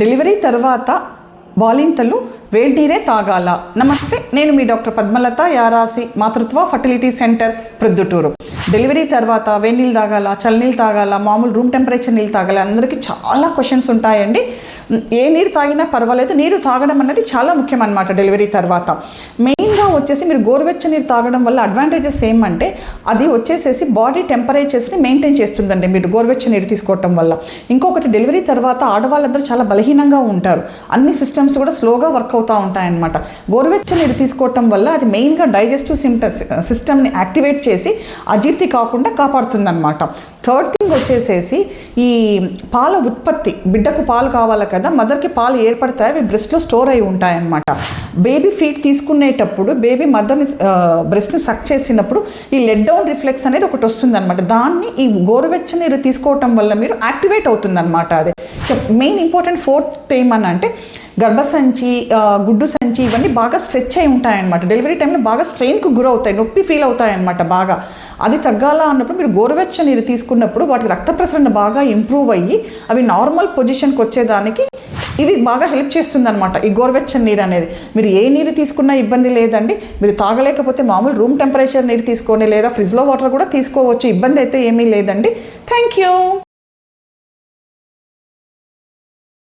Delivery తర్వాత బాలింతలు వేడి నీరే తాగాల. నమస్తే, నేను మీ డాక్టర్ పద్మలత, యారాసి మాతృత్వ ఫర్టిలిటీ సెంటర్ ప్రొద్దుటూరు. డెలివరీ తర్వాత వేడి నీళ్ళు తాగాల, చల్లనీళ్ళు తాగాల, మామూలు రూమ్ టెంపరేచర్ నీళ్ళు తాగాల, అందరికీ చాలా క్వశ్చన్స్ ఉంటాయండి. ఏ నీరు తాగినా పర్వాలేదు, నీరు తాగడం అనేది చాలా ముఖ్యం అన్నమాట. డెలివరీ తర్వాత మెయిన్గా వచ్చేసి మీరు గోరువెచ్చ నీరు తాగడం వల్ల అడ్వాంటేజెస్ ఏమంటే అది వచ్చేసేసి బాడీ టెంపరేచర్స్ని మెయింటైన్ చేస్తుందండి మీరు గోరువెచ్చ నీరు తీసుకోవటం వల్ల. ఇంకొకటి, డెలివరీ తర్వాత ఆడవాళ్ళందరూ చాలా బలహీనంగా ఉంటారు, అన్ని సిస్టమ్స్ కూడా స్లోగా వర్క్ అవుతూ ఉంటాయన్నమాట. గోరువెచ్చ నీరు తీసుకోవటం వల్ల అది మెయిన్గా డైజెస్టివ్ సిస్టమ్ని యాక్టివేట్ చేసి అజీర్తి కాకుండా కాపాడుతుందన్నమాట. థర్డ్ థింగ్ వచ్చేసేసి ఈ పాల ఉత్పత్తి, బిడ్డకు పాలు కావాలి కదా, మదర్కి పాలు ఏర్పడతాయి, అవి బ్రెస్ట్లో స్టోర్ అయి ఉంటాయన్నమాట. బేబీ ఫీడ్ తీసుకునేటప్పుడు బేబీ మదర్ని బ్రెస్ట్ని సక్ చేసినప్పుడు ఈ లెట్ డౌన్ రిఫ్లెక్స్ అనేది ఒకటి వస్తుందన్నమాట. దాన్ని ఈ గోరువెచ్చ నీరు తీసుకోవటం వల్ల మీరు యాక్టివేట్ అవుతుందన్నమాట. అదే మెయిన్ ఇంపార్టెంట్ ఫోర్త్ ఏమనంటే గర్భసంచి, గుడ్డు సంచి ఇవన్నీ బాగా స్ట్రెచ్ అయి ఉంటాయన్నమాట. డెలివరీ టైంలో బాగా స్ట్రెయిన్కు గురవుతాయి, నొప్పి ఫీల్ అవుతాయి అన్నమాట బాగా. అది తగ్గాల అన్నప్పుడు మీరు గోరువెచ్చ నీరు తీసుకున్నప్పుడు వాటికి రక్త ప్రసరణ బాగా ఇంప్రూవ్ అయ్యి అవి నార్మల్ పొజిషన్కి వచ్చేదానికి ఇవి బాగా హెల్ప్ చేస్తుందన్నమాట ఈ గోరువెచ్చని నీరు అనేది. మీరు ఏ నీరు తీసుకున్నా ఇబ్బంది లేదండి. మీరు తాగలేకపోతే మామూలు రూమ్ టెంపరేచర్ నీరు తీసుకోండి, లేదా ఫ్రిడ్జ్లో వాటర్ కూడా తీసుకోవచ్చు, ఇబ్బంది అయితే ఏమీ లేదండి. Thank you.